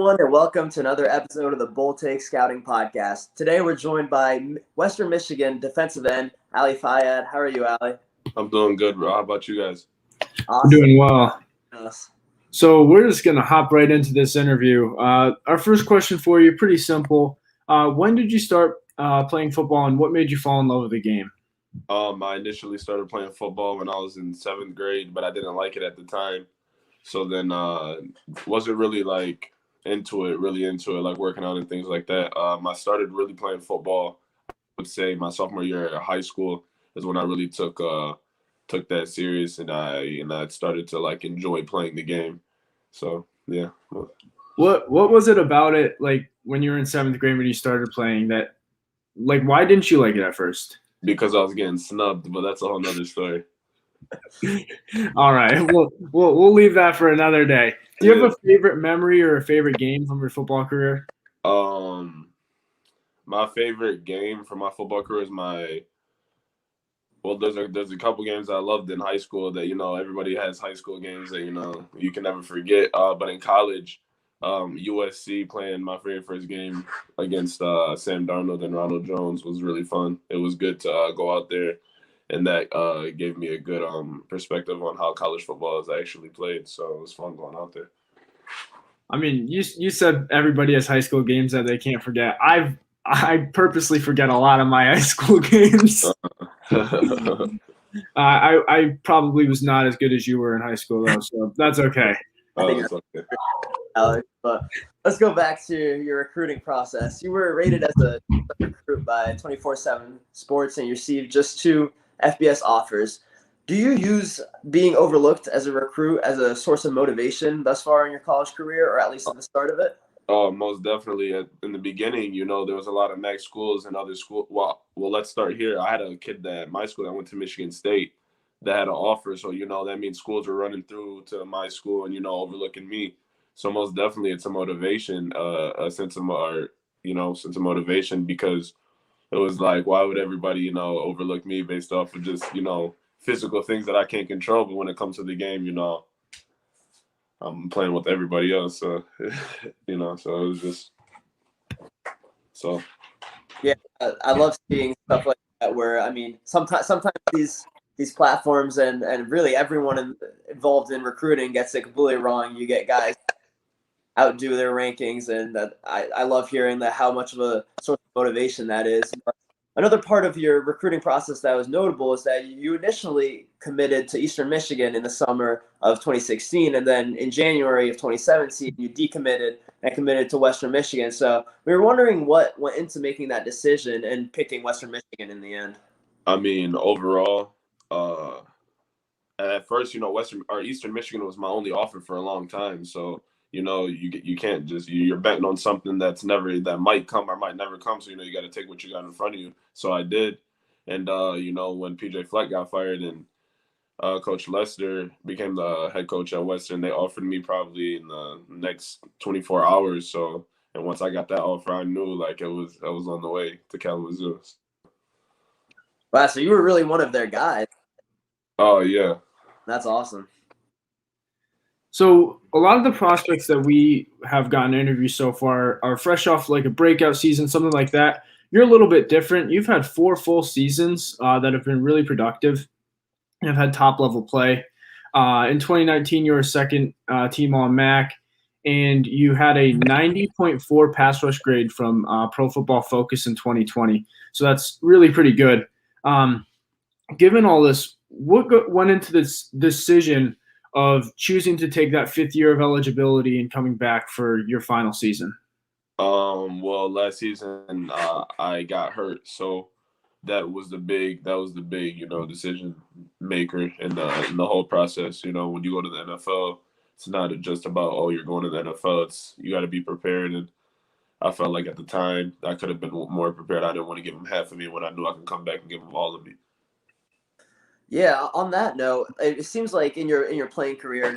everyone, and welcome to another episode of the Bull Take Scouting Podcast. Today, we're joined by Western Michigan defensive end Ali Fayad. How are you, Ali? I'm doing good, bro. How about you guys? Awesome. Doing well. Yes. So we're just going to hop right into this interview. Our first question for you, pretty simple. When did you start playing football, and what made you fall in love with the game? I initially started playing football when I was in 7th grade, but I didn't like it at the time. So then wasn't really really into it, like working out and things like that. I started really playing football, I would say my sophomore year at high school is when I really took that serious, and I started to like enjoy playing the game. So yeah. What was it about it, like when you were in 7th grade when you started playing, that like why didn't you like it at first? Because I was getting snubbed, but that's a whole nother story. All right, we'll leave that for another day. Do you have a favorite memory or a favorite game from your football career? My favorite game from my football career is there's a couple games I loved in high school that, everybody has high school games that, you can never forget. But in college, USC playing my very first game against Sam Darnold and Ronald Jones was really fun. It was good to go out there, and that gave me a good perspective on how college football is actually played. So it was fun going out there. I mean, you said everybody has high school games that they can't forget. I purposely forget a lot of my high school games. I probably was not as good as you were in high school, though, so that's okay. I think it's okay, Alex. But let's go back to your recruiting process. You were rated as a recruit by 24/7 Sports and you received just 2 FBS offers. Do you use being overlooked as a recruit as a source of motivation thus far in your college career, or at least at the start of it? Most definitely. In the beginning, there was a lot of MAC schools and other schools. Well, let's start here. I had a kid at my school that went to Michigan State that had an offer. So, that means schools were running through to my school and, overlooking me. So most definitely it's a motivation, a sense of motivation, because it was like, why would everybody, overlook me based off of just, physical things that I can't control. But when it comes to the game, I'm playing with everybody else. So, so it was just so. Yeah, I love seeing stuff like that where, sometimes these platforms and really everyone involved in recruiting gets it completely wrong. You get guys outdo their rankings, and that I love hearing that how much of a source of motivation that is. But another part of your recruiting process that was notable is that you initially committed to Eastern Michigan in the summer of 2016, and then in January of 2017, you decommitted and committed to Western Michigan. So we were wondering what went into making that decision and picking Western Michigan in the end. Overall, at first, Eastern Michigan was my only offer for a long time. So, you can't just, you're betting on something that might come or might never come. So, you got to take what you got in front of you. So I did. And, when PJ Fleck got fired and Coach Lester became the head coach at Western, they offered me probably in the next 24 hours. So, and once I got that offer, I knew I was on the way to Kalamazoo. Wow, so you were really one of their guys. Oh, yeah. That's awesome. So a lot of the prospects that we have gotten interviews so far are fresh off like a breakout season, something like that. You're a little bit different. You've had 4 full seasons that have been really productive and have had top-level play. In 2019, you were second team All-MAC, and you had a 90.4 pass rush grade from Pro Football Focus in 2020. So that's really pretty good. Given all this, what went into this decision of choosing to take that 5th year of eligibility and coming back for your final season? Well, last season I got hurt, so that was the big decision maker in the whole process. When you go to the NFL, it's not just about you're going to the NFL. It's you got to be prepared, and I felt like at the time I could have been more prepared. I didn't want to give them half of me when I knew I can come back and give them all of me. Yeah, on that note, it seems like in your playing career,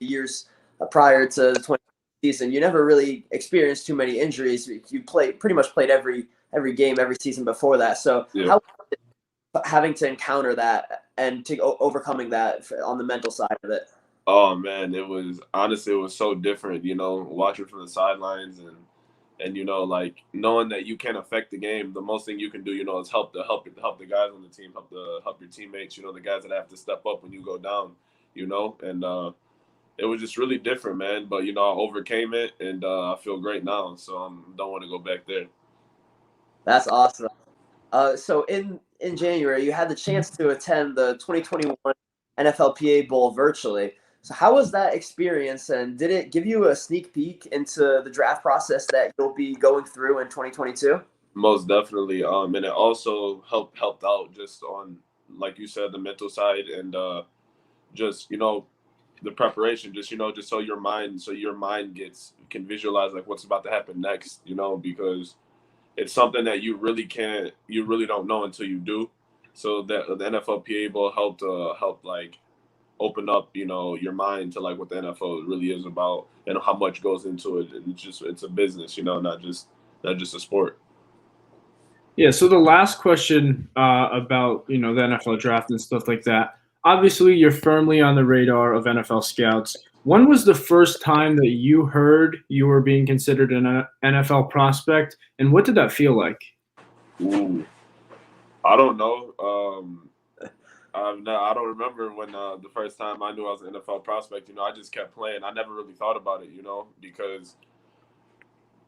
years prior to the 20 season, you never really experienced too many injuries. You pretty much played every game, every season before that. So yeah. How having to encounter that and to overcoming that on the mental side of it? Oh man, it was honestly it was so different, watching from the sidelines and like knowing that you can't affect the game. The most thing you can do, is help the guys on the team, help your teammates, the guys that have to step up when you go down, and it was just really different, man. But I overcame it, and I feel great now. So I don't want to go back there. That's awesome. So in January, you had the chance to attend the 2021 NFLPA Bowl virtually. So how was that experience, and did it give you a sneak peek into the draft process that you'll be going through in 2022? Most definitely. And it also helped out just on, like you said, the mental side, and just the preparation, just so your mind can visualize like what's about to happen next, because it's something that you really don't know until you do. So that the NFLPA will help like open up, your mind to like what the NFL really is about and how much goes into it. And it's a business, not just a sport. Yeah, so the last question about the NFL draft and stuff like that. Obviously, you're firmly on the radar of NFL scouts. When was the first time that you heard you were being considered an NFL prospect, and what did that feel like? Ooh, I don't know. No, I don't remember when the first time I knew I was an NFL prospect. I just kept playing. I never really thought about it, because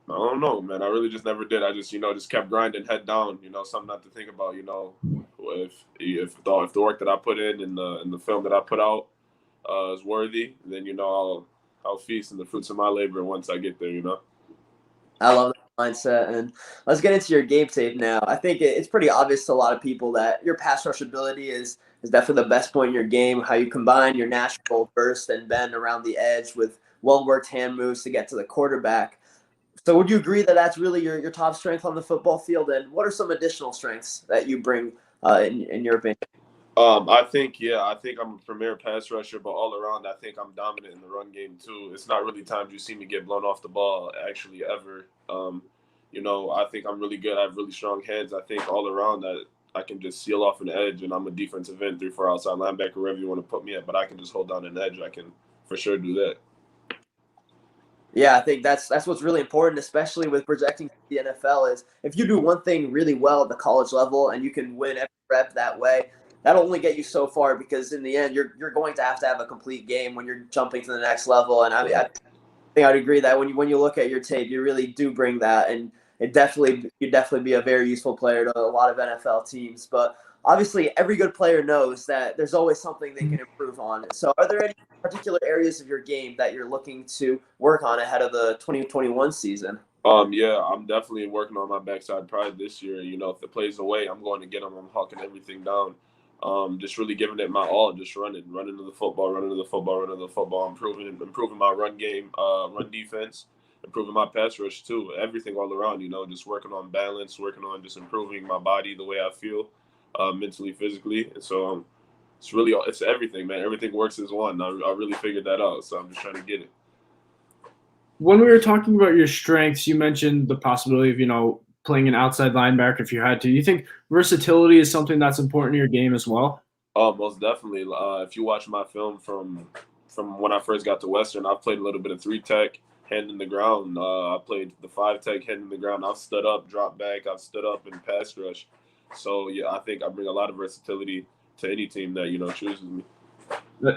I don't know, man. I really just never did. I just kept grinding, head down. Something not to think about. If the work that I put in the film that I put out is worthy, then I'll feast in the fruits of my labor once I get there. I love that mindset. And let's get into your game tape now. I think it's pretty obvious to a lot of people that your pass rush ability is definitely the best point in your game. How you combine your natural burst and bend around the edge with well worked hand moves to get to the quarterback. So would you agree that that's really your top strength on the football field? And what are some additional strengths that you bring in your opinion? I think I'm a premier pass rusher, but all around, I think I'm dominant in the run game too. It's not really times you see me get blown off the ball actually ever. I think I'm really good. I have really strong hands. I think all around that I can just seal off an edge, and I'm a defensive end, 3-4 outside linebacker, wherever you want to put me at. But I can just hold down an edge. I can for sure do that. Yeah, I think that's what's really important, especially with projecting to the NFL, is if you do one thing really well at the college level and you can win every rep that way, that'll only get you so far because in the end you're going to have a complete game when you're jumping to the next level. And I think I'd agree that when you look at your tape, you really do bring that, and you'd definitely be a very useful player to a lot of NFL teams. But obviously, every good player knows that there's always something they can improve on. So, are there any particular areas of your game that you're looking to work on ahead of the 2021 season? Yeah, I'm definitely working on my backside pride this year. If the plays away, I'm going to get them. I'm hawking everything down. Just really giving it my all, just running to the football, running to the football, running to the football, improving my run game, run defense, improving my pass rush too. Everything all around, just working on balance, working on just improving my body, the way I feel, mentally, physically. And so it's everything, man. Everything works as one. I really figured that out. So I'm just trying to get it. When we were talking about your strengths, you mentioned the possibility of playing an outside linebacker if you had to. You think versatility is something that's important in your game as well? Oh, most definitely. If you watch my film from when I first got to Western, I've played a little bit of 3 tech, hand in the ground. I played the 5 tech, hand in the ground. I've stood up, dropped back. I've stood up in pass rush. So yeah, I think I bring a lot of versatility to any team that chooses me.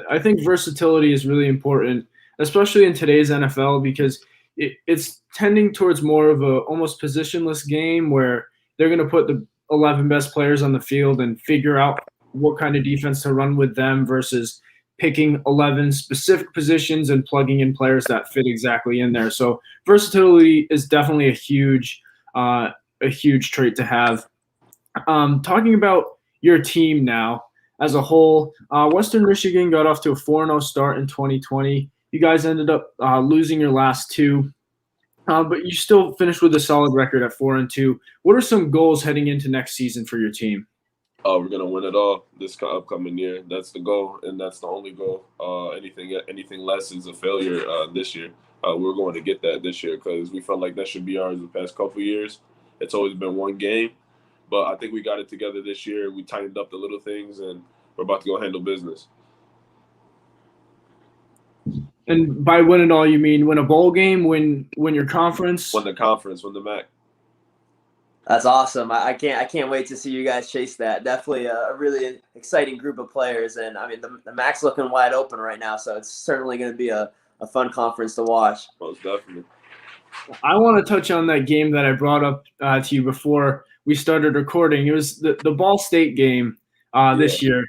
I think versatility is really important, especially in today's NFL, because it's tending towards more of a almost positionless game where they're going to put the 11 best players on the field and figure out what kind of defense to run with them versus picking 11 specific positions and plugging in players that fit exactly in there. So versatility is definitely a huge trait to have. Talking about your team now as a whole, Western Michigan got off to a 4-0 start in 2020. You guys ended up losing your last two, but you still finished with a solid record at 4-2. What are some goals heading into next season for your team? We're gonna win it all this upcoming year. That's the goal, and that's the only goal. Anything less is a failure this year. We're going to get that this year because we felt like that should be ours the past couple years. It's always been one game, but I think we got it together this year. We tightened up the little things, and we're about to go handle business. And by win it all, you mean win a bowl game, win your conference? Won the conference, won the MAC. That's awesome. I can't wait to see you guys chase that. Definitely a really exciting group of players, and I mean the MAC's looking wide open right now, so it's certainly going to be a fun conference to watch. Most definitely. I want to touch on that game that I brought up to you before we started recording. It was the Ball State game this year.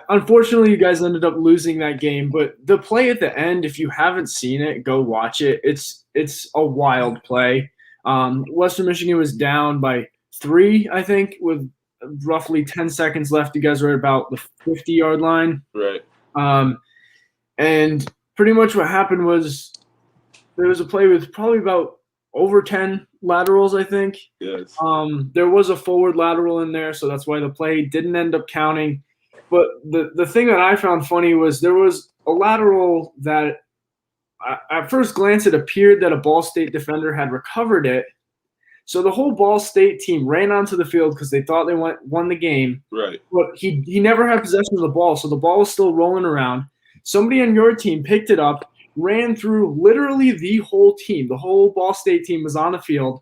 Unfortunately, you guys ended up losing that game, but the play at the end, if you haven't seen it, go watch it. It's a wild play. Western Michigan was down by 3, I think, with roughly 10 seconds left. You guys were at about the 50-yard line. Right. And pretty much what happened was there was a play with probably about over 10 laterals, I think. Yes. There was a forward lateral in there, so that's why the play didn't end up counting. But the thing that I found funny was there was a lateral that at first glance it appeared that a Ball State defender had recovered it. So the whole Ball State team ran onto the field because they thought they won the game. Right. But he never had possession of the ball, so the ball was still rolling around. Somebody on your team picked it up, ran through literally the whole team. The whole Ball State team was on the field.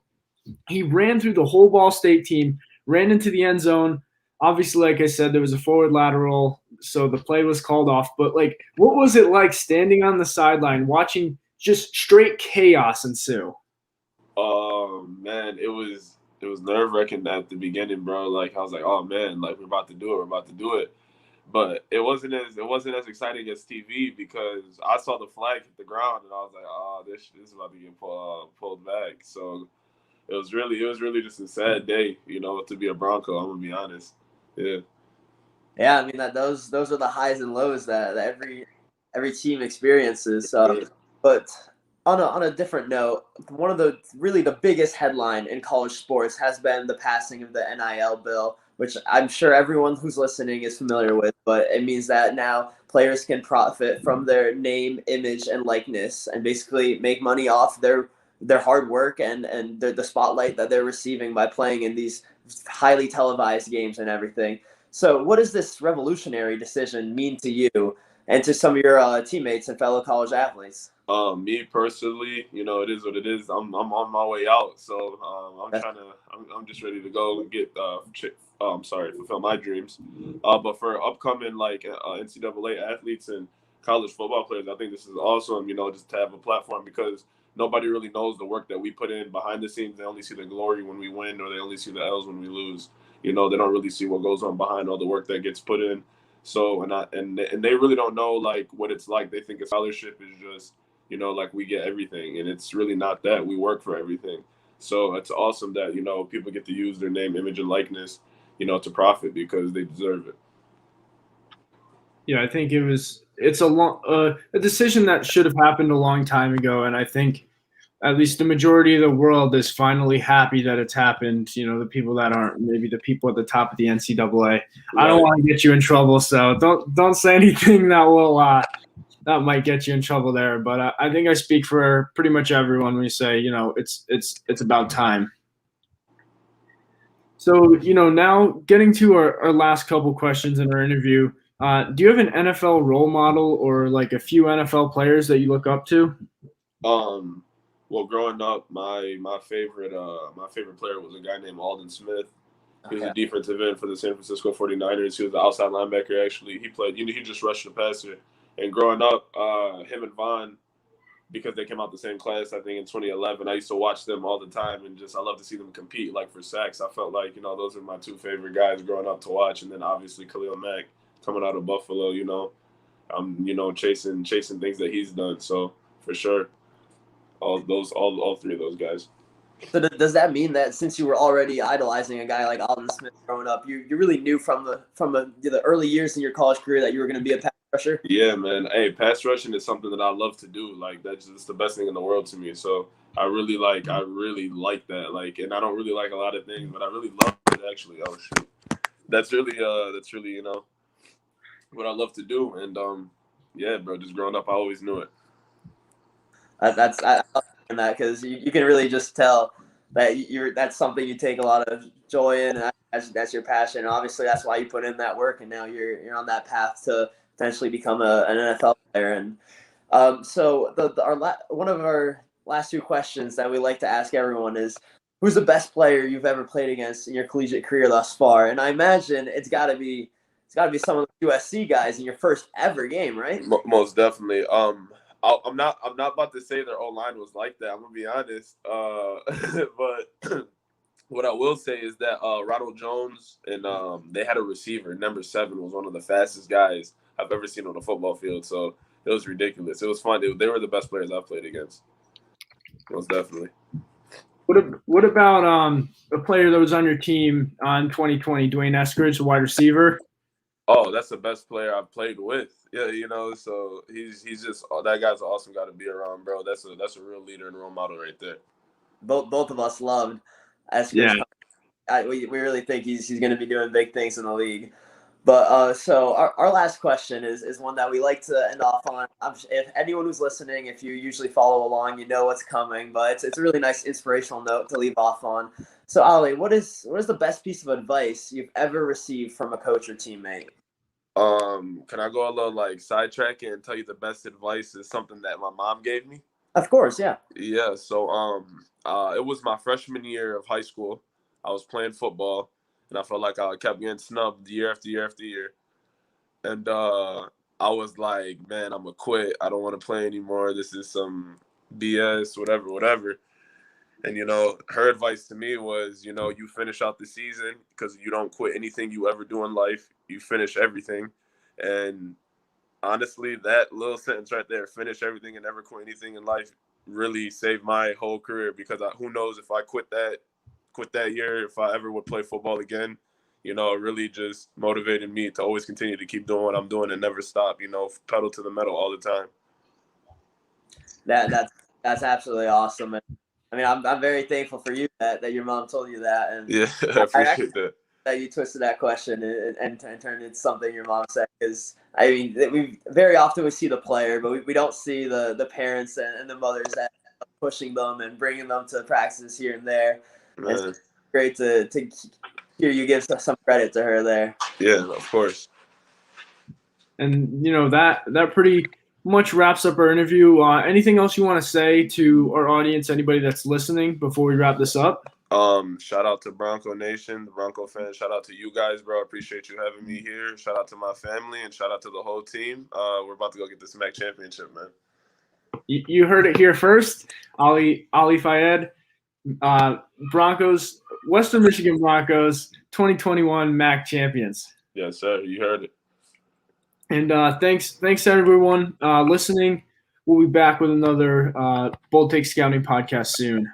He ran through the whole Ball State team, ran into the end zone. Obviously, like I said, there was a forward lateral, so the play was called off. But, like, what was it like standing on the sideline watching just straight chaos ensue? Oh, man, it was nerve-wracking at the beginning, bro. Like, I was like, oh, man, like, we're about to do it. But it wasn't as exciting as TV because I saw the flag hit the ground and I was like, oh, this is about to get pulled back. So it was really just a sad day, you know, to be a Bronco. I'm gonna be honest. Yeah. Yeah, I mean those are the highs and lows that every team experiences. But on a different note, one of the biggest headline in college sports has been the passing of the NIL bill, which I'm sure everyone who's listening is familiar with. But it means that now players can profit from their name, image, and likeness, and basically make money off their hard work and the spotlight that they're receiving by playing in these highly televised games and everything. So what does this revolutionary decision mean to you and to some of your teammates and fellow college athletes? Me personally, you know, it is what it is. I'm on my way out, so I'm just ready to go and get fulfill my dreams. But for upcoming like NCAA athletes and college football players, I think this is awesome. You know, just to have a platform because nobody really knows the work that we put in behind the scenes. They only see the glory when we win, or they only see the L's when we lose. You know, they don't really see what goes on behind all the work that gets put in. So and they really don't know like what it's like. They think a scholarship is just, you know, like we get everything, and it's really not that. We work for everything. So it's awesome that, you know, people get to use their name, image, and likeness, you know, to profit because they deserve it. Yeah, I think it's a decision that should have happened a long time ago, and I think at least the majority of the world is finally happy that it's happened. You know, the people that aren't, maybe the people at the top of the NCAA. Right. I don't want to get you in trouble, so don't say anything that might get you in trouble there. But I think I speak for pretty much everyone when we say, you know, it's about time. So, you know, now getting to our last couple questions in our interview, do you have an NFL role model or like a few NFL players that you look up to? Well, growing up, my favorite player was a guy named Aldon Smith. He was a defensive end for the San Francisco 49ers. He was the outside linebacker, actually. He played, you know, he just rushed the passer. And growing up, him and Vaughn, because they came out the same class, I think, in 2011, I used to watch them all the time and I love to see them compete, like, for sacks. I felt like, you know, those are my two favorite guys growing up to watch. And then, obviously, Khalil Mack coming out of Buffalo, you know, you know, chasing things that he's done. So, for sure. All three of those guys. So does that mean that since you were already idolizing a guy like Aldon Smith growing up, you really knew from the early years in your college career that you were going to be a pass rusher? Yeah, man. Hey, pass rushing is something that I love to do. Like that's just the best thing in the world to me. So I really like that. Like, and I don't really like a lot of things, but I really love it actually. Oh shit, that's really you know what I love to do. And yeah, bro. Just growing up, I always knew it. I love that because you can really just tell that that's something you take a lot of joy in, and that's your passion. And obviously, that's why you put in that work, and now you're on that path to potentially become an NFL player. And So one of our last two questions that we like to ask everyone is, who's the best player you've ever played against in your collegiate career thus far? And I imagine it's got to be some of the USC guys in your first ever game, right? Most definitely. I'm not about to say their O line was like that. I'm gonna be honest. But what I will say is that Ronald Jones and they had a receiver. Number 7 was one of the fastest guys I've ever seen on a football field. So it was ridiculous. It was fun. They were the best players I've played against. Most definitely. What about a player that was on your team on 2020, Dwayne Eskridge, the wide receiver? Oh, that's the best player I've played with. Yeah, so he's just that guy's an awesome guy to be around, bro. That's a real leader and role model right there. Both of us loved Eskridge. Yeah. We really think he's going to be doing big things in the league. But so our last question is one that we like to end off on. If anyone who's listening, if you usually follow along, you know what's coming. But it's a really nice inspirational note to leave off on. So Ali, what is the best piece of advice you've ever received from a coach or teammate? Can I go a little like sidetrack and tell you the best advice is something that my mom gave me? Of course, yeah. Yeah. So it was my freshman year of high school. I was playing football, and I felt like I kept getting snubbed year after year after year. And I was like, man, I'm going to quit. I don't want to play anymore. This is some BS, whatever. And, her advice to me was, you finish out the season because you don't quit anything you ever do in life. You finish everything. And honestly, that little sentence right there, finish everything and never quit anything in life, really saved my whole career because who knows if I quit that year, if I ever would play football again. It really just motivated me to always continue to keep doing what I'm doing and never stop, pedal to the metal all the time. That's absolutely awesome. And I mean, I'm very thankful for you that your mom told you that. And yeah, I appreciate that you twisted that question and turned it into something your mom said. Because I mean, we very often we see the player, but we don't see the parents and the mothers that are pushing them and bringing them to practices here and there. It's great to hear you give some credit to her there. Yeah, of course. And that pretty much wraps up our interview. Anything else you want to say to our audience, anybody that's listening, before we wrap this up? Shout out to Bronco Nation, the Bronco fans. Shout out to you guys, bro. Appreciate you having me here. Shout out to my family and shout out to the whole team. We're about to go get this MAC championship, man. You heard it here first. Ali Fayad, Broncos, Western Michigan Broncos, 2021 MAC champions. Yes, sir. You heard it. And thanks to everyone listening. We'll be back with another Bold Take Scouting podcast soon.